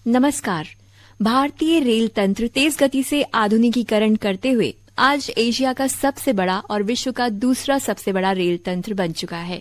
नमस्कार। भारतीय रेल तंत्र तेज गति से आधुनिकीकरण करते हुए आज एशिया का सबसे बड़ा और विश्व का दूसरा सबसे बड़ा रेल तंत्र बन चुका है।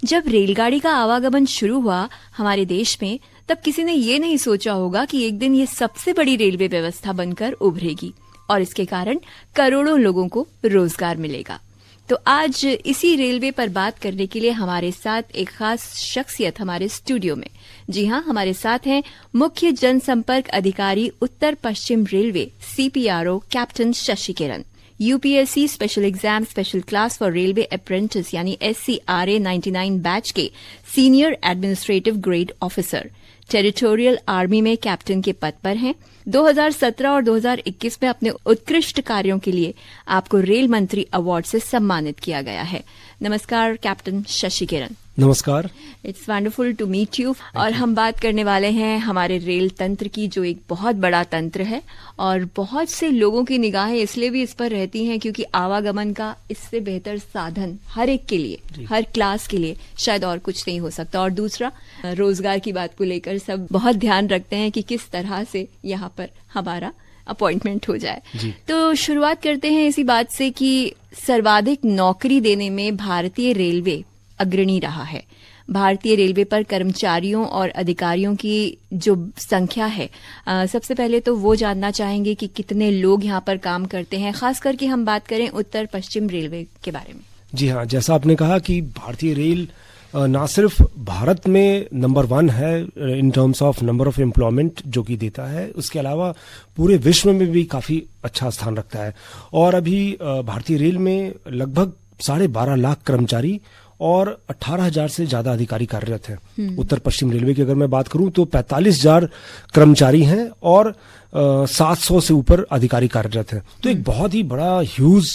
जब रेलगाड़ी का आवागमन शुरू हुआ हमारे देश में, तब किसी ने ये नहीं सोचा होगा कि एक दिन ये सबसे बड़ी रेलवे व्यवस्था बनकर उभरेगी और इसके कारण करोड़ों लोगों को रोजगार मिलेगा। तो आज इसी रेलवे पर बात करने के लिए हमारे साथ एक खास शख्सियत हमारे स्टूडियो में। जी हां, हमारे साथ हैं मुख्य जनसंपर्क अधिकारी उत्तर पश्चिम railway CPRO captain Shashi Kiran, UPSC special exam special class for railway apprentice यानी SCRA 99 बैच के senior administrative grade officer, territorial army में कैप्टन के पद पर हैं। 2017 और 2021 में अपने उत्कृष्ट कार्यों के लिए आपको रेल मंत्री अवार्ड से सम्मानित किया गया है। नमस्कार कैप्टन शशि किरण। नमस्कार। It's wonderful to meet you. और हम बात करने वाले हैं हमारे रेल तंत्र की, जो एक बहुत बड़ा तंत्र है और बहुत से लोगों की निगाहें इसलिए भी इस पर रहती हैं क्योंकि आवागमन का इससे बेहतर साधन हर एक के लिए, हर क्लास के लिए शायद और कुछ नहीं हो सकता। और दूसरा, रोजगार की बात को लेकर सब बहुत ध्यान रखते हैं कि किस तरह से यहाँ पर हमारा अपॉइंटमेंट हो जाए। तो शुरुआत करते हैं इसी बात से कि सर्वाधिक नौकरी देने में भारतीय रेलवे अग्रणी रहा है। भारतीय रेलवे पर कर्मचारियों और अधिकारियों की जो संख्या है, सबसे पहले तो वो जानना चाहेंगे कि कितने लोग यहाँ पर काम करते हैं, खास करके हम बात करें उत्तर पश्चिम रेलवे के बारे में। जी हाँ, जैसा आपने कहा कि भारतीय रेल ना सिर्फ भारत में नंबर 1 है in terms of number of employment जो कि देता है, उसके अलावा पूरे विश्व में भी काफी अच्छा स्थान रखता है। और अभी भारतीय रेल में लगभग 12.5 लाख कर्मचारी और 18,000 से ज्यादा अधिकारी कार्यरत हैं। उत्तर पश्चिम रेलवे की अगर मैं बात करूं तो 45,000 कर्मचारी हैं और 700 से ऊपर अधिकारी कार्यरत हैं। तो एक बहुत ही बड़ा ह्यूज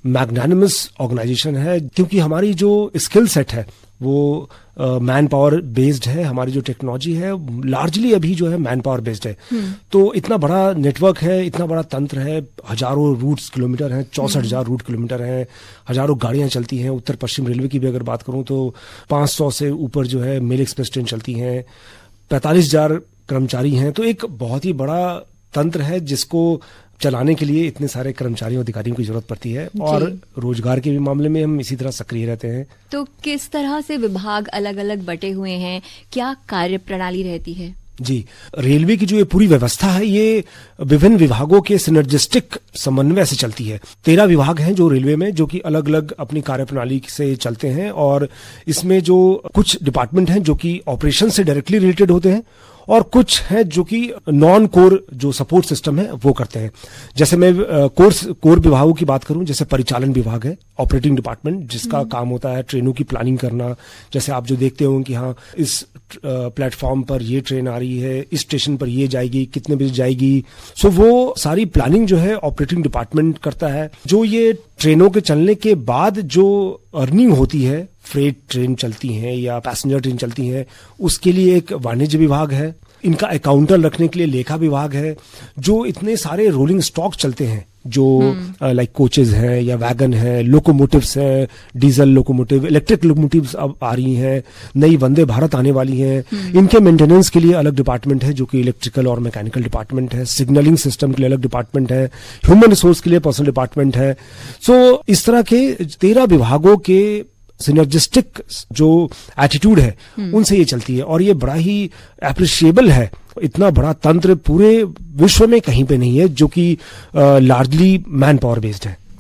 मैग्नानिमस ऑर्गेनाइजेशन है, क्योंकि हमारी जो स्किल सेट है वो मैन पावर बेस्ड है। हमारी जो टेक्नोलॉजी है लार्जली अभी जो है मैन पावर बेस्ड है। तो इतना बड़ा नेटवर्क है, इतना बड़ा तंत्र है, हजारों रूट्स किलोमीटर हैं, 64,000 रूट किलोमीटर हैं, हजारों गाड़ियां चलती हैं। उत्तर पश्चिम रेलवे की भी अगर बात करूं तो 500 से ऊपर जो है मेल एक्सप्रेस ट्रेन चलती हैं, 45,000 कर्मचारी हैं। तो एक बहुत ही बड़ा तंत्र है जिसको चलाने के लिए इतने सारे कर्मचारियों अधिकारियों की जरूरत पड़ती है। और रोजगार के भी मामले में हम इसी तरह सक्रिय रहते हैं। तो किस तरह से विभाग अलग अलग बटे हुए हैं, क्या कार्य प्रणाली रहती है? जी, रेलवे की जो ये पूरी व्यवस्था है ये विभिन्न विभागों के सिनर्जिस्टिक समन्वय से चलती है। 13 विभाग हैं जो रेलवे में, जो कि अलग अलग अपनी कार्यप्रणाली से चलते हैं। और इसमें जो कुछ डिपार्टमेंट हैं जो कि ऑपरेशन से डायरेक्टली रिलेटेड होते हैं और कुछ हैं जो कि नॉन कोर जो सपोर्ट सिस्टम है वो करते हैं। जैसे मैं कोर विभागों की बात करूं, जैसे परिचालन विभाग है, ऑपरेटिंग डिपार्टमेंट, जिसका काम होता है ट्रेनों की प्लानिंग करना। जैसे आप जो देखते हो कि हाँ इस प्लेटफॉर्म पर ये ट्रेन आ रही है, इस स्टेशन पर ये जाएगी, कितने बजे जाएगी। सो वो सारी प्लानिंग जो है ऑपरेटिंग डिपार्टमेंट करता है। जो ये ट्रेनों के चलने के बाद जो अर्निंग होती है, फ्रेट ट्रेन चलती हैं या पैसेंजर ट्रेन चलती हैं, उसके लिए एक वाणिज्य विभाग है। इनका अकाउंटर रखने के लिए लेखा विभाग है। जो इतने सारे रोलिंग स्टॉक चलते हैं, जो लाइक कोचेज हैं या वैगन है, लोकोमोटिव्स हैं, डीजल लोकोमोटिव, इलेक्ट्रिक लोकोमोटिव्स अब आ रही हैं, नई वंदे भारत आने वाली हैं। इनके मेंटेनेंस के लिए अलग डिपार्टमेंट है जो कि इलेक्ट्रिकल और मैकेनिकल डिपार्टमेंट है। सिग्नलिंग सिस्टम के लिए अलग डिपार्टमेंट है। ह्यूमन रिसोर्स के लिए पर्सनल डिपार्टमेंट है। सो इस तरह के 13 विभागों के सिनर्जिस्टिक जो एटीट्यूड है उनसे ये चलती है। और ये बड़ा ही एप्रिशिएबल है। इतना बड़ा तंत्र पूरे विश्व में कहीं पे नहीं है जो कि लार्जली मैन पावर बेस्ड है।